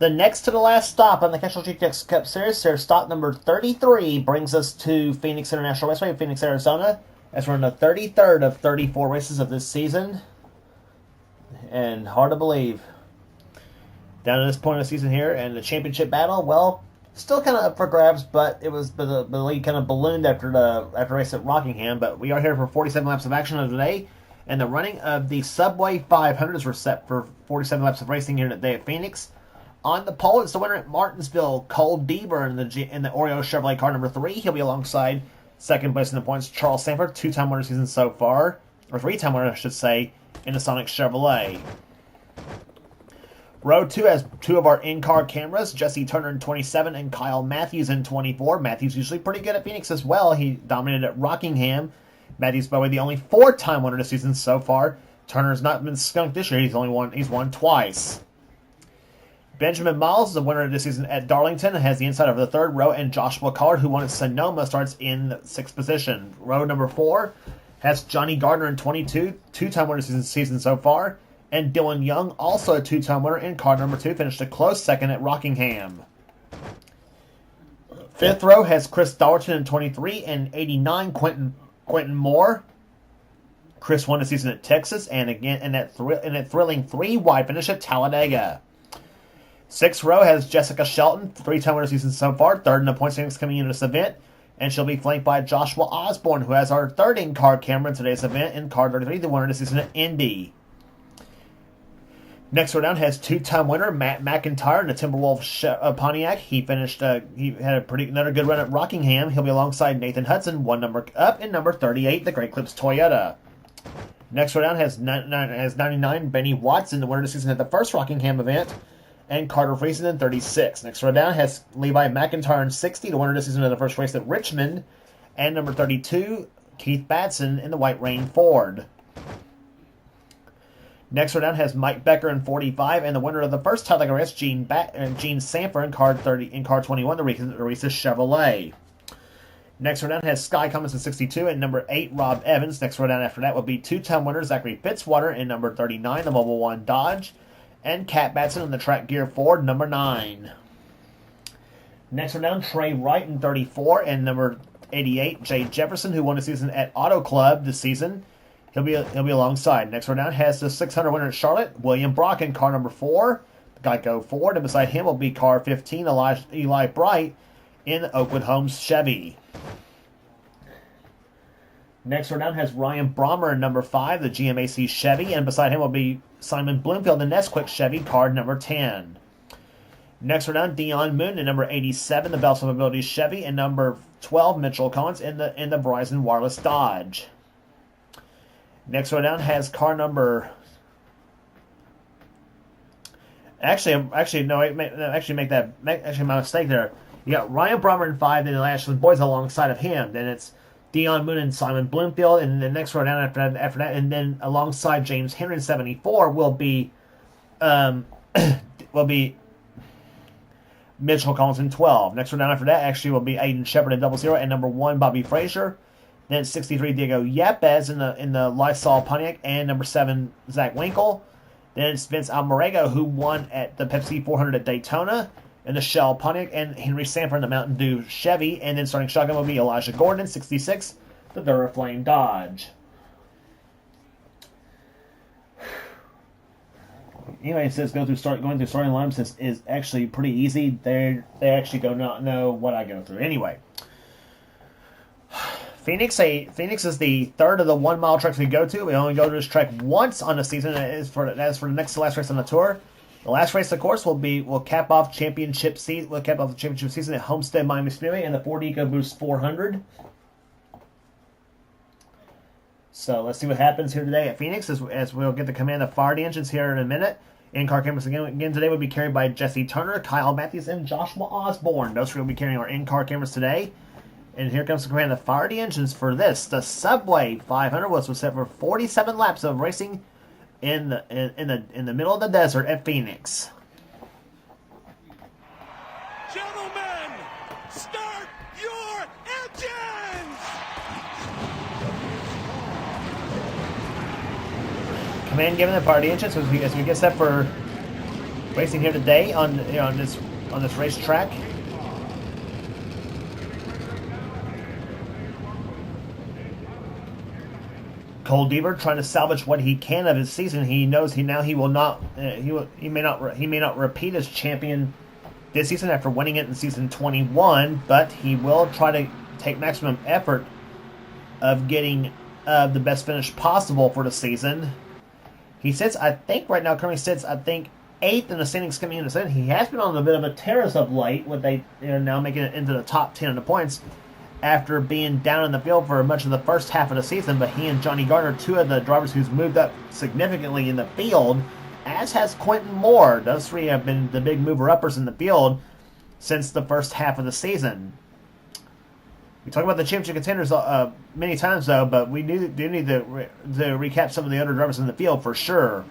The next to the last stop on the Castrol GTX Cup Series, here, stop number 33, brings us to Phoenix International Raceway in Phoenix, Arizona, as we're in the 33rd of 34 races of this season. And hard to believe. Down to this point of the season here, and the championship battle, well, still kind of up for grabs, but the lead kind of ballooned after the race at Rockingham. But we are here for 47 laps of action of the day, and the running of the Subway 500s were set for 47 laps of racing here today at Phoenix. On the pole, it's the winner at Martinsville, Cole Bieber in the Oreo Chevrolet car number 3. He'll be alongside second place in the points, Charles Sanford, two-time winner season so far, or three-time winner, I should say, in the Sonic Chevrolet. Row 2 has two of our in-car cameras, Jesse Turner in 27 and Kyle Matthews in 24. Matthews usually pretty good at Phoenix as well. He dominated at Rockingham. Matthews, by the way, the only four-time winner this season so far. Turner's not been skunked this year. He's won twice. Benjamin Miles is the winner this season at Darlington and has the inside over the third row, and Joshua Collard, who won at Sonoma, starts in the sixth position. Row number 4 has Johnny Gardner in 22, two-time winner this season so far. And Dylan Young, also a two-time winner in car number 2, finished a close second at Rockingham. Fifth row has Chris Dallerton in 23 and 89, Quentin Moore. Chris won the season at Texas and again in that thrilling 3-wide finish at Talladega. Sixth row has Jessica Shelton, three-time winner season so far, third in the points standings coming into this event, and she'll be flanked by Joshua Osbourne, who has our third in-car camera in today's event in car 33, the winner this season at Indy. Next row down has two-time winner Matt McIntyre in the Timberwolf Pontiac. He finished. He had another good run at Rockingham. He'll be alongside Nathan Hudson, one number up in number 38, the Great Clips Toyota. Next row down has 99 Benny Watson, the winner this season at the first Rockingham event, and Carter Friesen in 36. Next row down has Levi McIntyre in 60, the winner this season at the first race at Richmond, and number 32 Keith Batson in the White Rain Ford. Next row down has Mike Becker in 45, and the winner of the first Talladega race, Gene Sanford in car 21, the Reese's Chevrolet. Next row down has Sky Cummins in 62, and number 8 Rob Evans. Next row down after that will be two-time winner Zachary Fitzwater in number 39, the Mobile One Dodge, and Cat Batson in the Track Gear Ford number 9. Next row down Trey Wright in 34, and number 88 Jay Jefferson, who won the season at Auto Club this season. He'll be alongside. Next row down has the 600 winner at Charlotte, William Brock in car number 4, Geico Ford, and beside him will be car 15, Eli Bright in Oakwood Homes Chevy. Next row down has Ryan Brommer in number 5, the GMAC Chevy, and beside him will be Simon Bloomfield in Nesquik Chevy, car number 10. Next row down, Dion Moon in number 87, the Belts of Mobility Chevy, and number 12, Mitchell Collins in the Verizon Wireless Dodge. Next row down has car number. Actually, my mistake there. You got Ryan Brommer in 5, then Ashlyn Boyd's alongside of him. Then it's Dion Moon and Simon Bloomfield, and the next row down after that, and then alongside James Henry in 74 will be Mitchell Collins in 12. Next row down after that actually will be Aiden Shepard in 00, and number 1 Bobby Frazier. Then it's 63 Diego Yepes in the Lysol Pontiac, and number 7 Zach Winkle. Then it's Vince Almarego, who won at the Pepsi 400 at Daytona in the Shell Pontiac, and Henry Sanford in the Mountain Dew Chevy. And then starting shotgun will be Elijah Gordon in 66, the Duraflame Dodge. Anyway, it says going through starting lineups is actually pretty easy. They actually do not know what I go through. Anyway. Phoenix is the third of the 1 mile tracks we go to. We only go to this track once on the season. That is for the next to last race on the tour. The last race, of course, will cap off the championship season at Homestead-Miami Speedway and the Ford EcoBoost 400. So let's see what happens here today at Phoenix as we'll get the command of fire the engines here in a minute. In-car cameras again today will be carried by Jesse Turner, Kyle Matthews, and Joshua Osbourne. Those three will be carrying our in-car cameras today. And here comes the command to fire the engines for this. The Subway 500 was set for 47 laps of racing in the middle of the desert at Phoenix. Gentlemen, start your engines! Command given to fire the engines as we get set for racing here today on this racetrack. Cole Deaver trying to salvage what he can of his season. He knows he will not he may not repeat as champion this season after winning it in season 21, but he will try to take maximum effort of getting the best finish possible for the season. He sits, I think, right now currently sits, I think, 8th in the standings coming into the season. He has been on a bit of a tear as of late, with they now making it into the top 10 in the points after being down in the field for much of the first half of the season. But he and Johnny Gardner, two of the drivers who's moved up significantly in the field, as has Quentin Moore. Those three have been the big mover-uppers in the field since the first half of the season. We talk about the championship contenders many times, though, but we do need to recap some of the other drivers in the field for sure.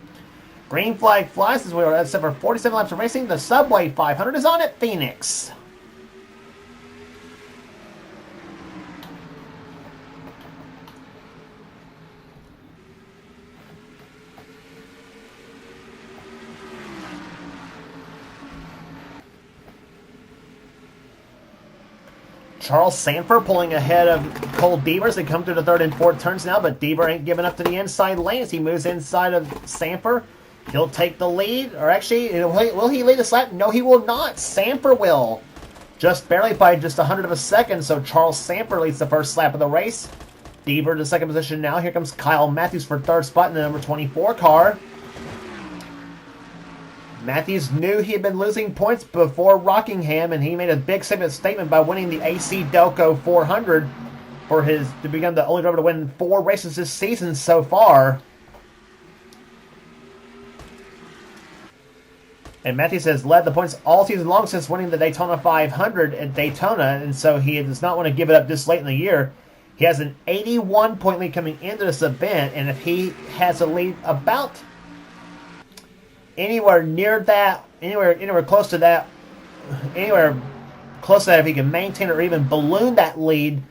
Green flag flies as we are at for 47 laps of racing. The Subway 500 is on at Phoenix. Charles Sanford pulling ahead of Cole Deaver as they come through the third and fourth turns now, but Deaver ain't giving up to the inside lane as he moves inside of Sanford. He'll take the lead, or actually, will he lead this lap? No, he will not. Sanford will. Just barely by just 100 of a second, so Charles Sanford leads the first lap of the race. Deaver to second position now. Here comes Kyle Matthews for third spot in the number 24 car. Matthews knew he had been losing points before Rockingham, and he made a big statement by winning the AC Delco 400 to become the only driver to win 4 races this season so far. And Matthews has led the points all season long since winning the Daytona 500 at Daytona, and so he does not want to give it up this late in the year. He has an 81-point lead coming into this event, and if he has a lead about anywhere near that, anywhere close to that, if he can maintain or even balloon that lead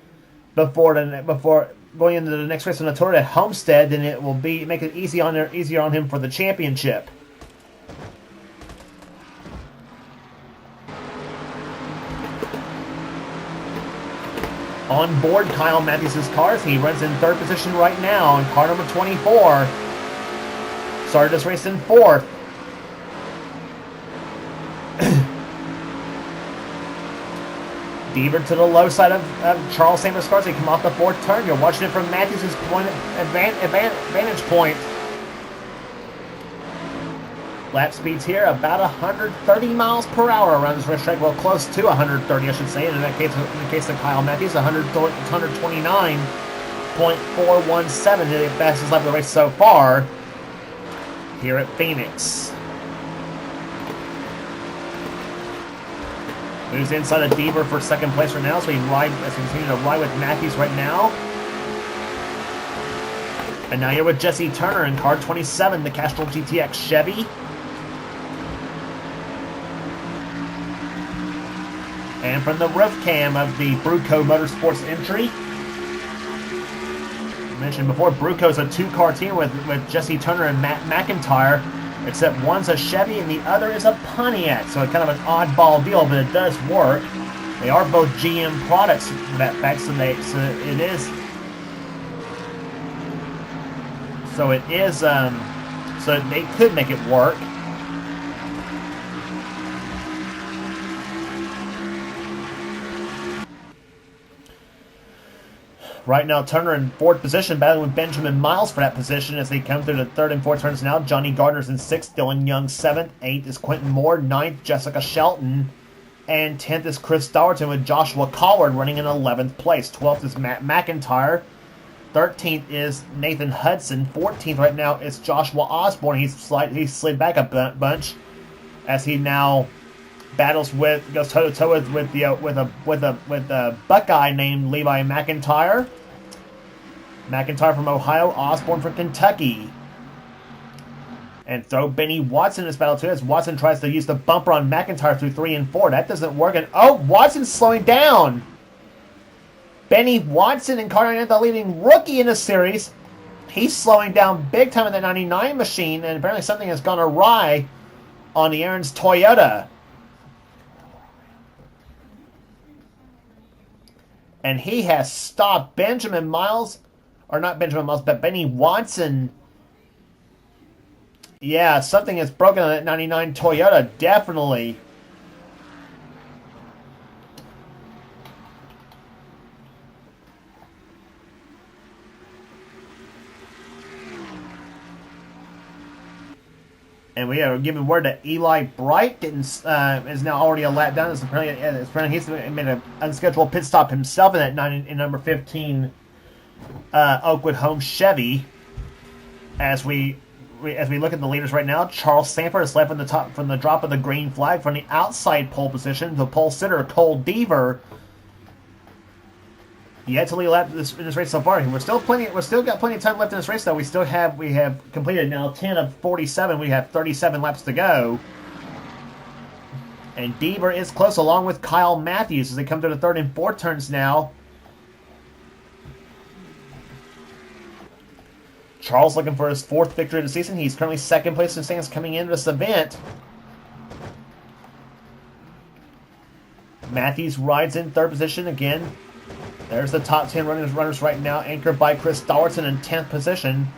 before going into the next race on the tour at Homestead, then it will make it easier on him for the championship. On board Kyle Matthews' cars, he runs in third position right now in car number 24. Started this race in fourth. Deaver to the low side of Charles Sanford's cars. They come off the fourth turn. You're watching it from Matthews' vantage point. Lap speeds here about 130 miles per hour around this racetrack. Well, close to 130, I should say. And in the case of Kyle Matthews, 129.417, the fastest lap of the race so far here at Phoenix. Moves inside of Deaver for second place right now, so he continue to ride with Matthews right now. And now you're with Jesse Turner in car 27, the Castrol GTX Chevy. And from the roof cam of the Bruco Motorsports entry, I mentioned before, Bruco's a 2-car team with Jesse Turner and Matt McIntyre, except one's a Chevy and the other is a Pontiac, so it's kind of an oddball deal, but it does work. They are both GM products, that fact, so they could make it work. Right now, Turner in fourth position, battling with Benjamin Miles for that position as they come through the third and fourth turns now. Johnny Gardner's in sixth, Dylan Young seventh, eighth is Quentin Moore, ninth Jessica Shelton, and 10th is Chris Dowerton with Joshua Collard running in 11th place. 12th is Matt McIntyre. 13th is Nathan Hudson. 14th right now is Joshua Osbourne. He's slid back a bunch as he now goes toe to toe with a Buckeye named Levi McIntyre. McIntyre from Ohio, Osbourne from Kentucky. And throw Benny Watson in this battle too, as Watson tries to use the bumper on McIntyre through 3 and 4. That doesn't work. And Watson's slowing down. Benny Watson in car 99, the leading rookie in the series. He's slowing down big time in the 99 machine, and apparently something has gone awry on the Aaron's Toyota. And he has stopped Benjamin Miles, or not Benjamin Miles, but Benny Watson. Yeah, something is broken on that 99 Toyota, definitely. And we are giving word that Eli Bright is now already a lap down. Apparently he's made an unscheduled pit stop himself in that in number 15 Oakwood Home Chevy. As we look at the leaders right now, Charles Sanford is left from the top from the drop of the green flag from the outside pole position. The pole sitter Cole Deaver yet to lead a lap in this race so far. We're still got plenty of time left in this race, though. We have completed now 10 of 47. We have 37 laps to go. And Deaver is close, along with Kyle Matthews, as they come to the third and fourth turns now. Charles looking for his fourth victory of the season. He's currently second place in the standings coming into this event. Matthews rides in third position again. There's the top 10 runners right now, anchored by Chris Dollerton in 10th position.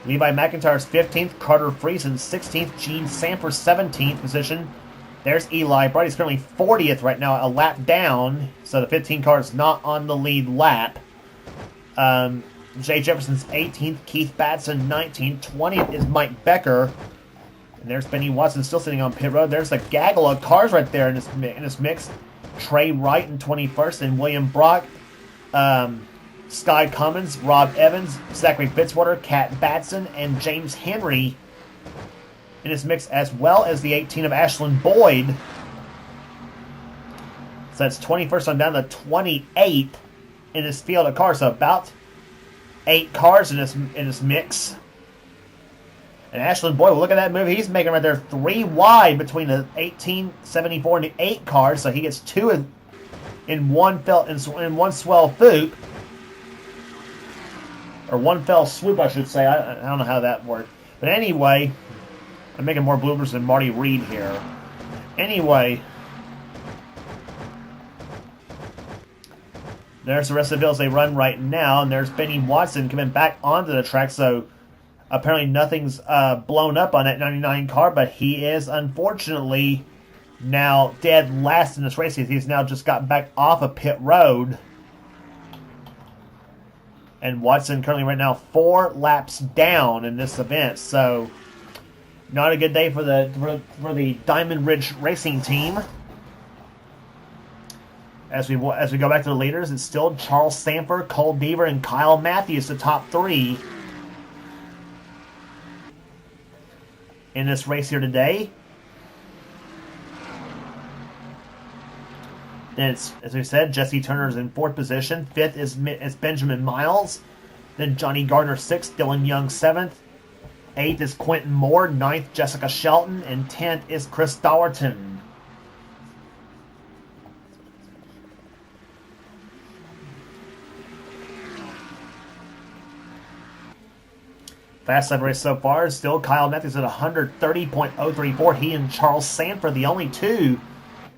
Levi McIntyre's 15th, Carter Friesen 16th, Gene Sanford 17th position. There's Eli Bright. He's currently 40th right now, a lap down, so the 15 car is not on the lead lap. Jay Jefferson's 18th, Keith Batson 19th, 20th is Mike Becker. And there's Benny Watson still sitting on pit road. There's a gaggle of cars right there in this mix. Trey Wright in 21st, and William Brock, Sky Cummins, Rob Evans, Zachary Fitzwater, Kat Batson, and James Henry in this mix, as well as the 18 of Ashlyn Boyd. So that's 21st on down to 28th in this field of cars. So about 8 cars in this mix. And Ashlyn Boyd, look at that move he's making right there. 3 wide between the 18, 74, and the 8 cars. So he gets 2 in one swell swoop. Or one fell swoop, I should say. I don't know how that worked. But anyway, I'm making more bloopers than Marty Reed here. Anyway, there's the rest of the fields they run right now. And there's Benny Watson coming back onto the track. So apparently nothing's blown up on that 99 car, but he is unfortunately now dead last in this race. He's now just got back off of pit road. And Watson currently right now 4 laps down in this event. So not a good day for the Diamond Ridge Racing team. As we go back to the leaders, it's still Charles Sanford, Cole Deaver, and Kyle Matthews, the top 3 in this race here today. Then it's, as we said, Jesse Turner's in 4th position. 5th is Benjamin Miles. Then Johnny Gardner 6th, Dylan Young 7th. 8th is Quentin Moore. 9th, Jessica Shelton. And 10th is Chris Dollerton. Fast lap race so far is still Kyle Matthews at 130.034. He and Charles Sanford, the only 2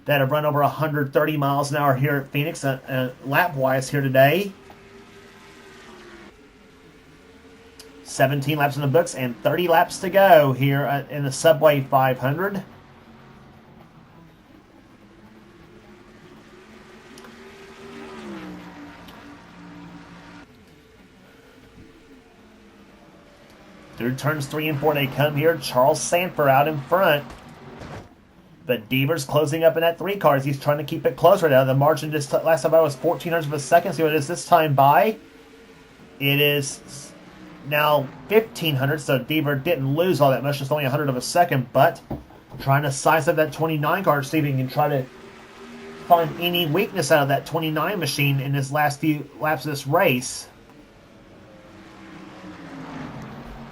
that have run over 130 miles an hour here at Phoenix, lap-wise here today. 17 laps in the books and 30 laps to go here in the Subway 500. Through turns 3 and 4 they come here. Charles Sanford out in front. But Deaver's closing up in that 3 cars. He's trying to keep it close right now. The margin last time by was 0.14 of a second. See what it is this time by. It is now 1,500. So Deaver didn't lose all that much. Just only 100 of a second. But trying to size up that 29 car. See if he can try to find any weakness out of that 29 machine in his last few laps of this race.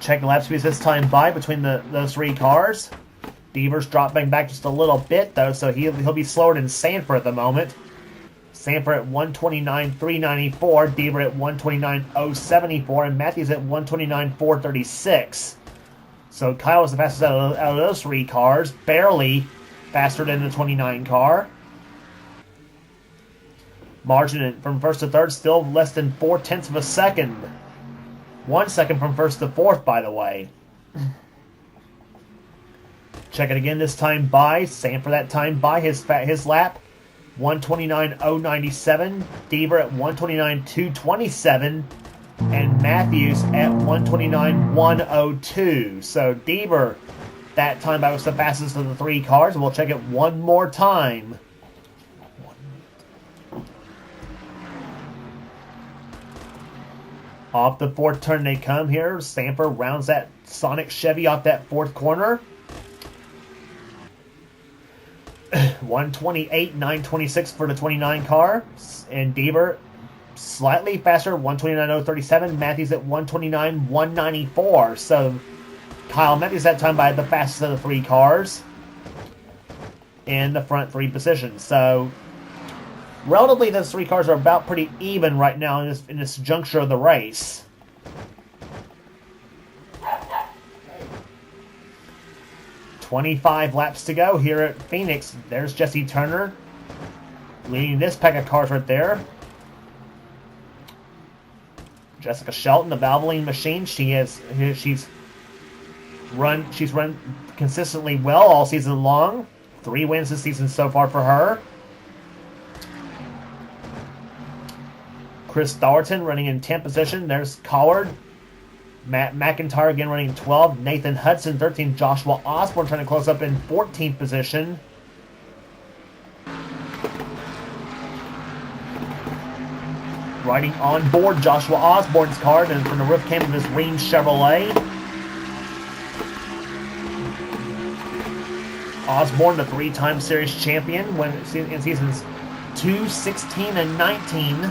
Check the lap speeds this time by between those 3 cars. Deaver's dropping back just a little bit, though, so he'll be slower than Sanford at the moment. Sanford at 129.394, Deaver at 129.074, and Matthews at 129.436. So Kyle was the fastest out of those 3 cars, barely faster than the 29 car. Margin from first to third still less than 0.4 of a second. 1 second from first to fourth, by the way. Check it again this time by. Same for that time by his lap. 129.097. Deaver at 129.227. And Matthews at 129.102. So Deaver, that time by was the fastest of the 3 cars. We'll check it one more time. Off the 4th turn they come here. Sanford rounds that Sonic Chevy off that 4th corner. 128.926 for the 29 car. And Deaver slightly faster, 129.037. Matthews at 129.194. So Kyle Matthews that time by the fastest of the 3 cars in the front 3 positions. So relatively, those 3 cars are about pretty even right now in this juncture of the race. "25 laps to go here at Phoenix." There's Jesse Turner leading this pack of cars right there. Jessica Shelton, the Valvoline machine. She's run consistently well all season long. 3 wins this season so far for her. Chris Daugherty running in 10th position. There's Collard. Matt McIntyre again running 12. Nathan Hudson 13. Joshua Osbourne trying to close up in 14th position. Riding on board Joshua Osbourne's car and from the roof cam of his Ream Chevrolet. Osbourne, the 3-time series champion in seasons 2, 16, and 19.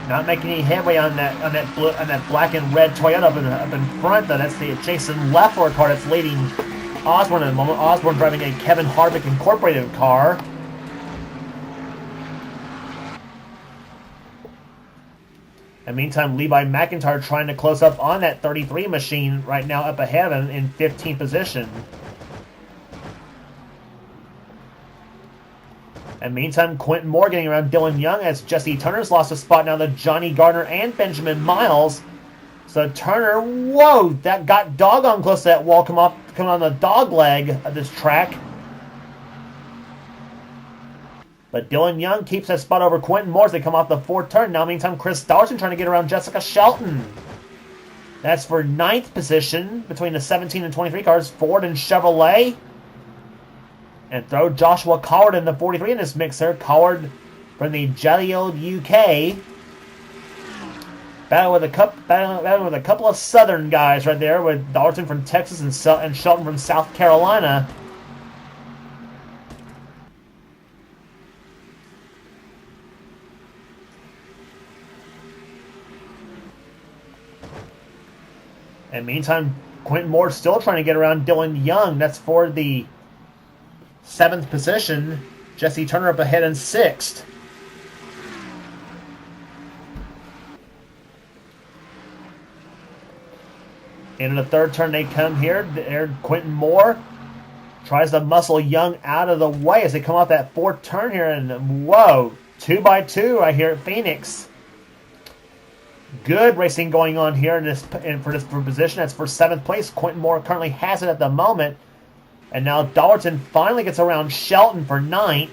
Not making any headway on that black and red Toyota up in front though. That's the Jason Leffler car that's leading Osbourne at the moment. Osbourne driving a Kevin Harvick Incorporated car. In the meantime, Levi McIntyre trying to close up on that 33 machine right now up ahead of him in 15th position. In the meantime, Quentin Moore getting around Dylan Young as Jesse Turner's lost a spot now to Johnny Gardner and Benjamin Miles. So Turner, whoa, that got doggone close to that wall coming on the dog leg of this track. But Dylan Young keeps that spot over Quentin Moore as they come off the 4th turn. Now, meantime, Chris Daugherty trying to get around Jessica Shelton. That's for 9th position between the 17 and 23 cars, Ford and Chevrolet. And throw Joshua Collard in the 43 in this mixer. Collard from the jolly old UK. Battling with a couple of Southern guys right there, with Daugherty from Texas and Shelton from South Carolina. And meantime, Quentin Moore still trying to get around Dylan Young. That's for the 7th position. Jesse Turner up ahead in 6th. In the 3rd turn they come here. There, Quentin Moore tries to muscle Young out of the way as they come off that 4th turn here. And whoa, 2x2 right here at Phoenix. Good racing going on here for this position. That's for 7th place. Quentin Moore currently has it at the moment. And now Daugherty finally gets around Shelton for 9th.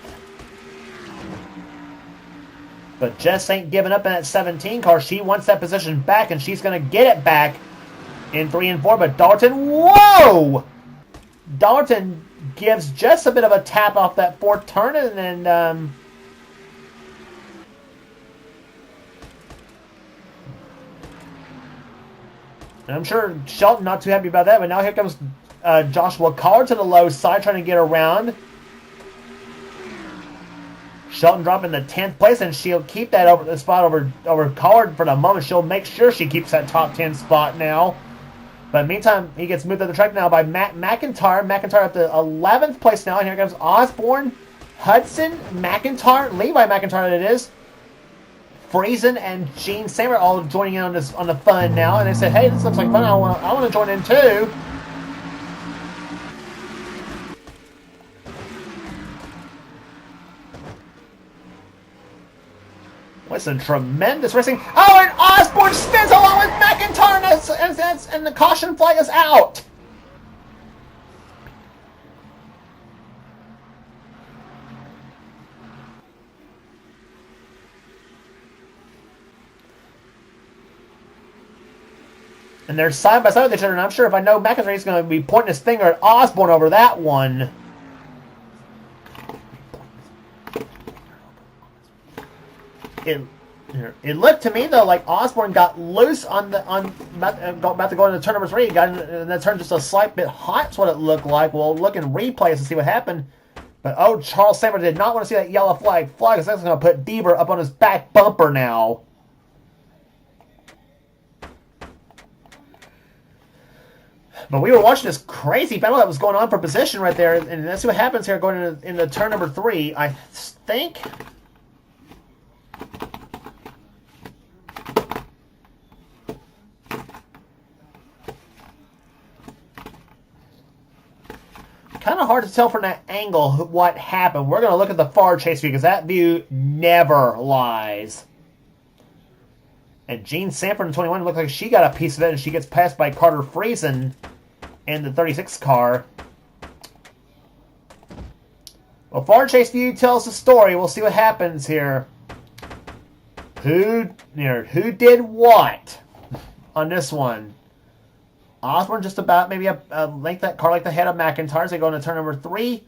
But Jess ain't giving up in that 17 car. She wants that position back, and she's going to get it back in 3 and 4. But Daugherty, whoa! Daugherty gives Jess a bit of a tap off that 4th turn, and then and I'm sure Shelton not too happy about that. But now here comes Joshua Collard to the low side, trying to get around. Shelton dropping the 10th place, and she'll keep that spot over Collard for the moment. She'll make sure she keeps that top 10 spot now. But meantime, he gets moved to the track now by Matt McIntyre. McIntyre up to 11th place now. And here comes Osbourne, Hudson, McIntyre, Levi McIntyre it is. Friesen and Gene Samer all joining in on the fun now. And they said, hey, this looks like fun. I want to join in too. What some tremendous racing. Oh, and Osbourne spins along with McIntyre, and the caution flag is out. And they're side by side with each other, and I'm sure if I know McIntyre, he's going to be pointing his finger at Osbourne over that one. It looked to me though like Osbourne got loose about to go into turn number 3. And that turned just a slight bit hot. That's what it looked like. We'll look in replays to see what happened. But Charles Samer did not want to see that yellow flag fly because that's going to put Deaver up on his back bumper now. But we were watching this crazy battle that was going on for position right there, and let's see what happens here going into turn number 3. I think. Kind of hard to tell from that angle what happened. We're going to look at the far chase view because that view never lies. And Jean Sanford in 21 looks like she got a piece of it, and she gets passed by Carter Friesen in the 36 car. Well, far chase view tells the story. We'll see what happens here. Who did what on this one? Osbourne just about maybe a length that car like the head of McIntyre as they go into turn number 3.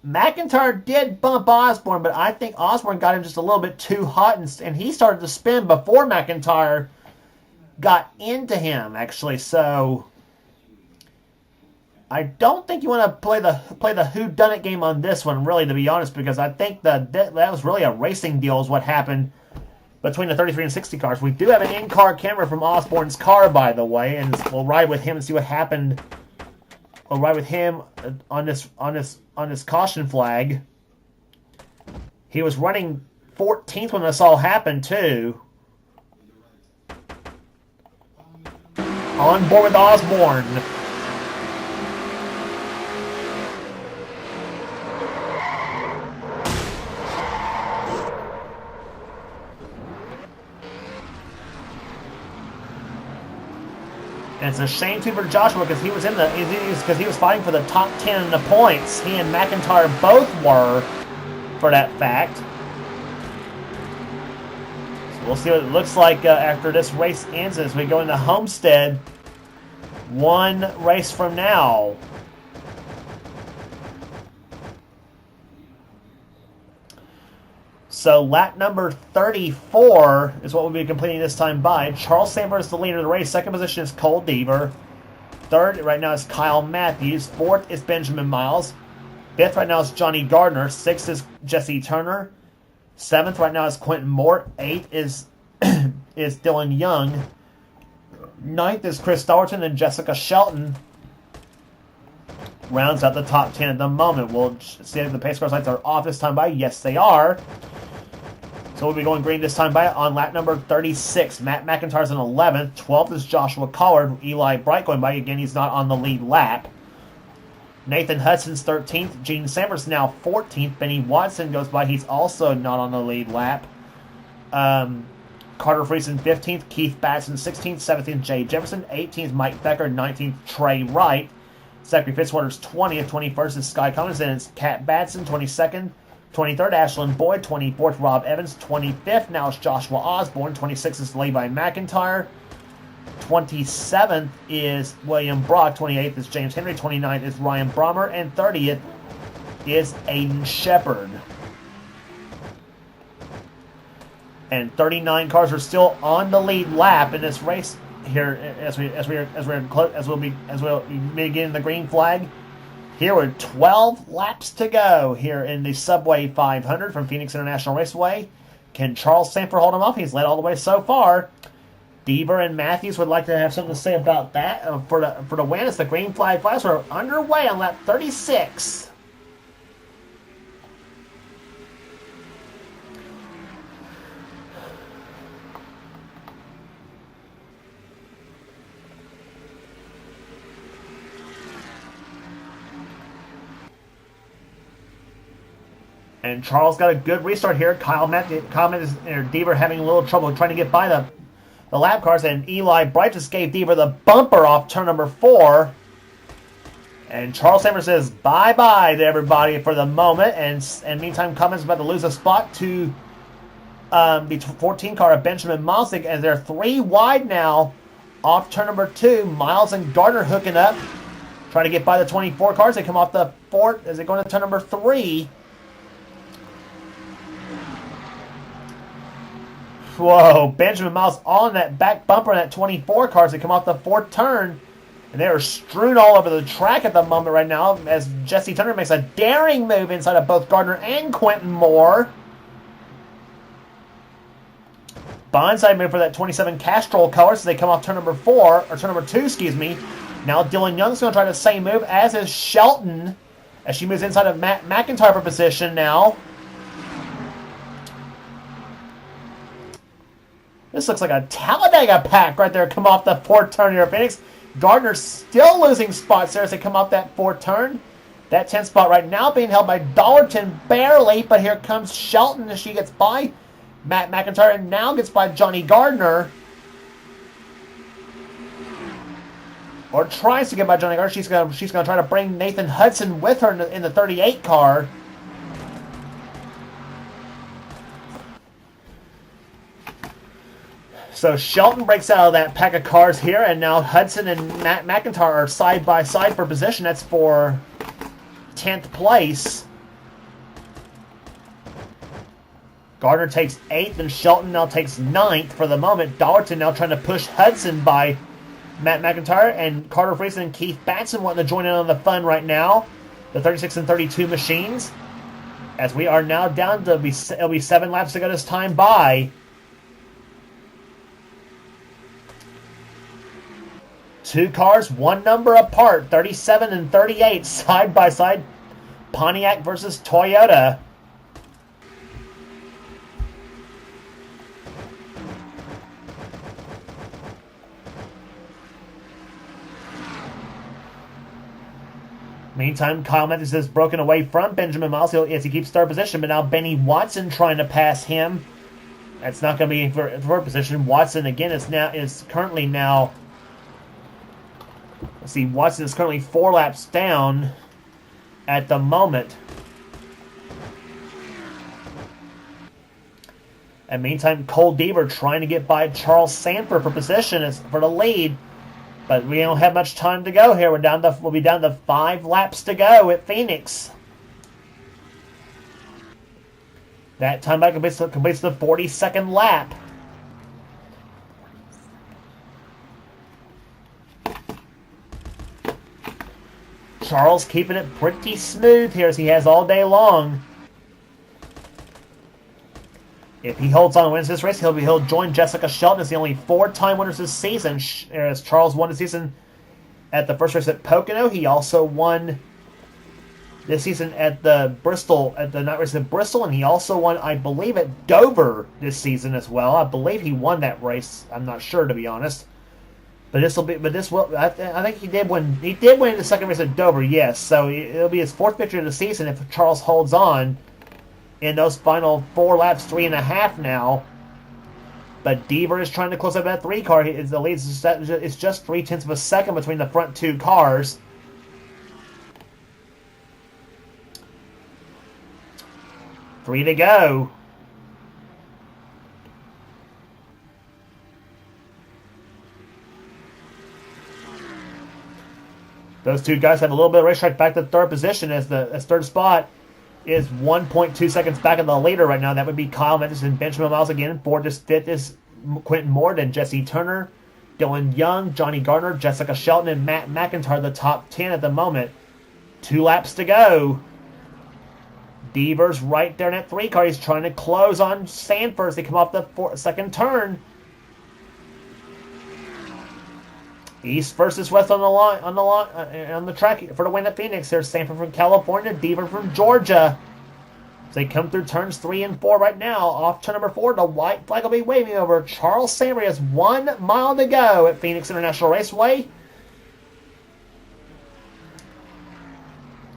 McIntyre did bump Osbourne, but I think Osbourne got him just a little bit too hot, and he started to spin before McIntyre got into him, actually. So I don't think you want to play the whodunit game on this one, really, to be honest, because I think that was really a racing deal is what happened between the 33 and 60 cars. We do have an in-car camera from Osbourne's car, by the way, and we'll ride with him and see what happened. We'll ride with him on this caution flag. He was running 14th when this all happened, too. On board with Osbourne. And it's a shame too for Joshua because he was fighting for the top 10 in the points. He and McIntyre both were, for that fact. So we'll see what it looks like after this race ends as we go into Homestead. One race from now. So lap number 34 is what we'll be completing this time by. Charles Sanford is the leader of the race. Second position is Cole Deaver. Third right now is Kyle Matthews. Fourth is Benjamin Miles. Fifth right now is Johnny Gardner. Sixth is Jesse Turner. Seventh right now is Quentin Moore. Eighth is Dylan Young. Ninth is Chris Stowerton and Jessica Shelton. Rounds out the top 10 at the moment. We'll see if the pace car lights are off this time by. Yes, they are. So we'll be going green this time by on lap number 36. Matt McIntyre's in 11th. 12th is Joshua Collard. Eli Bright going by. Again, he's not on the lead lap. Nathan Hudson's 13th. Gene Sammers now 14th. Benny Watson goes by. He's also not on the lead lap. Carter Friesen 15th. Keith Batson 16th. 17th, Jay Jefferson. 18th, Mike Becker. 19th, Trey Wright. Zachary Fitzwater's 20th. 21st is Sky Cummins. And it's Kat Batson 22nd. 23rd, Ashlyn Boyd. 24th, Rob Evans. 25th, now it's Joshua Osbourne. 26th is Levi McIntyre. 27th is William Brock. 28th is James Henry. 29th is Ryan Brommer. And 30th is Aiden Shepard. And 39 cars are still on the lead lap in this race here as we'll begin the green flag. Here are 12 laps to go here in the Subway 500 from Phoenix International Raceway. Can Charles Sanford hold him off? He's led all the way so far. Deaver and Matthews would like to have something to say about that for the win. As the green flag flies, we're underway on lap 36. And Charles got a good restart here. Kyle Deaver having a little trouble trying to get by the lap cars, and Eli Bright just gave Deaver the bumper off turn number 4. And Charles Sanford says bye-bye to everybody for the moment. And meantime, Cummins is about to lose a spot to the 14 car of Benjamin Miles, as they're 3 wide now off turn number 2. Miles and Gardner hooking up, trying to get by the 24 cars. They come off the 4 as they go into turn number 3. Whoa, Benjamin Miles on that back bumper in that 24 cars that come off the 4th turn. And they are strewn all over the track at the moment right now as Jesse Turner makes a daring move inside of both Gardner and Quentin Moore. Blindside move for that 27 Castrol colors as they come off turn number 4, or turn number 2, excuse me. Now Dylan Young's going to try the same move, as is Shelton, as she moves inside of Matt McIntyre for position now. This looks like a Talladega pack right there. Come off the 4th turn here, Phoenix. Gardner still losing spots there as they come off that 4th turn. That 10th spot right now being held by Dollarton barely, but here comes Shelton as she gets by Matt McIntyre and now gets by Johnny Gardner. Or tries to get by Johnny Gardner. She's gonna try to bring Nathan Hudson with her in the 38 car. So Shelton breaks out of that pack of cars here, and now Hudson and Matt McIntyre are side by side for position. That's for 10th place. Gardner takes 8th, and Shelton now takes 9th for the moment. Dollarton now trying to push Hudson by Matt McIntyre, and Carter Friesen and Keith Batson wanting to join in on the fun right now. The 36 and 32 machines. As we are now down to, it'll be 7 laps to go this time by. 2 cars, 1 number apart, 37 and 38, side by side. Pontiac versus Toyota. Meantime, Kyle Matthews is broken away from Benjamin Miles as he keeps 3rd position, but now Benny Watson trying to pass him. That's not going to be in 4th position. Watson again is currently now. Let's see, Watson is currently 4 laps down at the moment. And meantime, Cole Deaver trying to get by Charles Sanford for position for the lead. But we don't have much time to go here. We'll be down to 5 laps to go at Phoenix. That time back completes the 42nd lap. Charles keeping it pretty smooth here as he has all day long. If he holds on and wins this race, he'll join Jessica Shelton as the only 4-time winners this season. As Charles won this season at the first race at Pocono, he also won this season at the night race at Bristol, and he also won, I believe, at Dover this season as well. I believe he won that race. I'm not sure, to be honest. I think he did win. He did win the second race at Dover, yes. So it'll be his 4th victory of the season if Charles holds on in those final 4 laps, 3.5 now. But Deaver is trying to close up that 3 car. The lead is just 0.3 of a second between the front 2 cars. Three to go. Those 2 guys have a little bit of racetrack back to 3rd position as 3rd spot is 1.2 seconds back in the leader right now. That would be Kyle Matthews and Benjamin Miles again. 5th is Quentin Moore, then Jesse Turner, Dylan Young, Johnny Gardner, Jessica Shelton, and Matt McIntyre, the top 10 at the moment. 2 laps to go. Devers right there in that 3 car. He's trying to close on Sanford as they come off the second turn. East versus West on the track for the win at Phoenix. There's Sanford from California, Devers from Georgia. As they come through turns 3 and 4 right now. Off turn number 4, the white flag will be waving over. Charles Sanford has 1 mile to go at Phoenix International Raceway.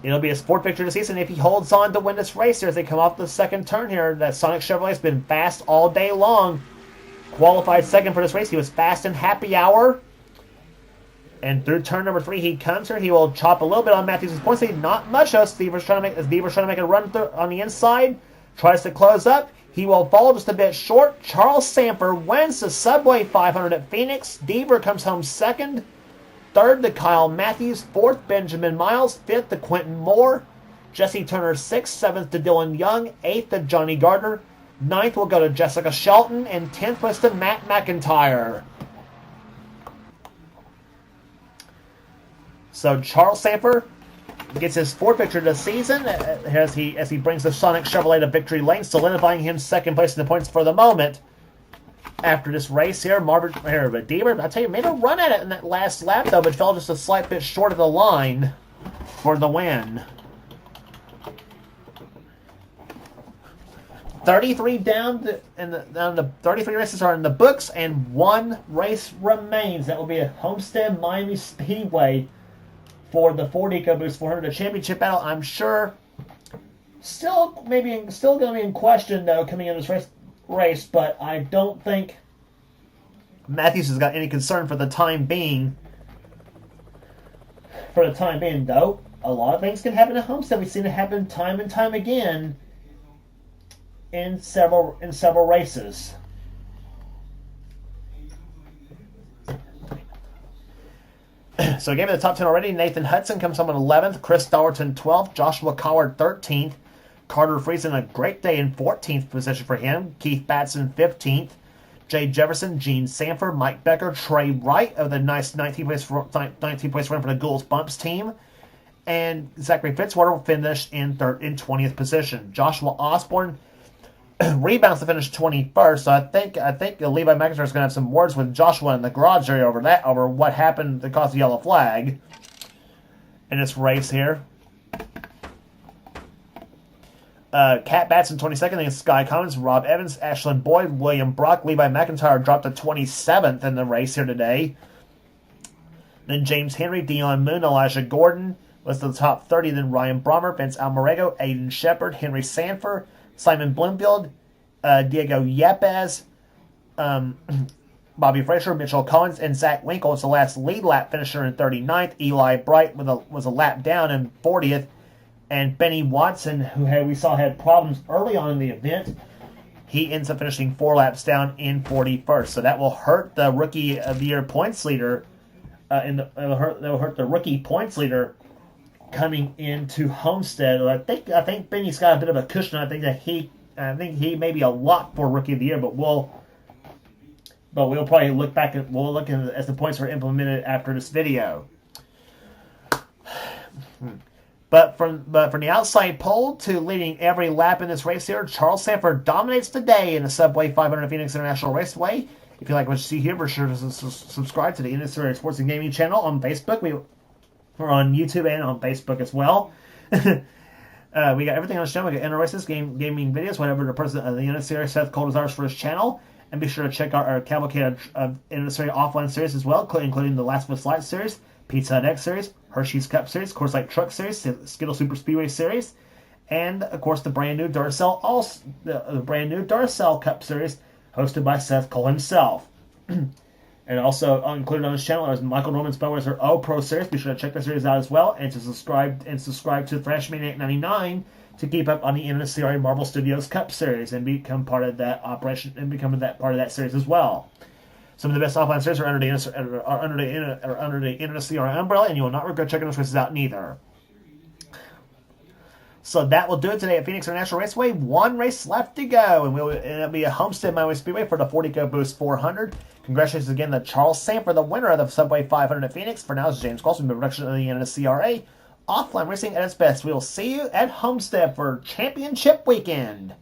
It'll be his 4th victory this season if he holds on to win this race here as they come off the second turn here. That Sonic Chevrolet has been fast all day long. Qualified second for this race. He was fast in happy hour. And through turn number 3, he comes here. He will chop a little bit on Matthews' points lead. Not much, though. Beaver's trying to make a run through on the inside. Tries to close up. He will fall just a bit short. Charles Sanford wins the Subway 500 at Phoenix. Deaver comes home second. 3rd to Kyle Matthews. 4th, Benjamin Miles. 5th to Quentin Moore. Jesse Turner 6th. 7th to Dylan Young. 8th to Johnny Gardner. 9th will go to Jessica Shelton. And 10th was to Matt McIntyre. So Charles Sanford gets his 4th victory of the season as he brings the Sonic Chevrolet to victory lane, solidifying him 2nd place in the points for the moment. After this race here, but Deaver, I tell you, made a run at it in that last lap though, but fell just a slight bit short of the line for the win. 33 the 33 races are in the books, and 1 race remains. That will be at Homestead-Miami Speedway for the Ford EcoBoost 400 championship battle. I'm sure still going to be in question though coming into this race, but I don't think Matthews has got any concern for the time being. Though, a lot of things can happen at Homestead. We've seen it happen time and time again in several races. So again, in the top 10 already, Nathan Hudson comes home in 11th, Chris Dollerton 12th, Joshua Coward 13th, Carter Friesen a great day in 14th position for him, Keith Batson 15th, Jay Jefferson, Gene Sanford, Mike Becker, Trey Wright of the nice 19th place run for the Ghouls Bumps team, and Zachary Fitzwater will finish in 20th position. Joshua Osbourne rebounds to finish 21st, so I think Levi McIntyre is going to have some words with Joshua in the garage area over what happened that caused the yellow flag in this race here. Cat Batson 22nd against Sky Collins, Rob Evans, Ashlyn Boyd, William Brock, Levi McIntyre dropped to 27th in the race here today. Then James Henry, Dion Moon, Elijah Gordon was the top 30. Then Ryan Brommer, Vince Almarego, Aiden Shepard, Henry Sanford, Simon Bloomfield, Diego Yepes, Bobby Fraser, Mitchell Collins, and Zach Winkle was the last lead lap finisher in 39th. Eli Bright was a lap down in 40th. And Benny Watson, who we saw had problems early on in the event, he ends up finishing 4 laps down in 41st. So that will hurt the Rookie of the Year points leader. That will hurt the rookie points leader coming into Homestead. I think Benny's got a bit of a cushion. I think he may be a lock for Rookie of the Year, but we'll probably look back at as the points are implemented after this video. But from the outside pole to leading every lap in this race here, Charles Sanford dominates the day in the Subway 500 Phoenix International Raceway. If you like what you see here, be sure to subscribe to the NNSCRA Sports and Gaming channel on Facebook. We're on YouTube and on Facebook as well. We got everything on the channel. We got inter races, gaming videos, whatever the person the NNSCRA Seth Cole desires for his channel. And be sure to check out our cavalcade of NNSCRA offline series as well, including the Last Bus Light series, Pizza Hut X series, Hershey's Cup series, Coors Light Truck series, Skittle Super Speedway series, and of course the brand new Duracell Cup series, hosted by Seth Cole himself. And also included on his channel is Michael Norman's Bellraiser O Pro series. Be sure to check that series out as well, and to subscribe to Thrashmania 899 to keep up on the NNSCRA Marvel Studios Cup series and become part of that operation and become part of that series as well. Some of the best offline series are under the NNSCRA umbrella, and you will not regret checking those races out neither. So that will do it today at Phoenix International Raceway. 1 race left to go, and it'll be a Homestead-Miami Speedway for the Ford EcoBoost 400. Congratulations again to Charles Sanford, the winner of the Subway 500 at Phoenix. For now, this is James Colson, with the production of the NNSCRA. offline racing at its best. We will see you at Homestead for championship weekend.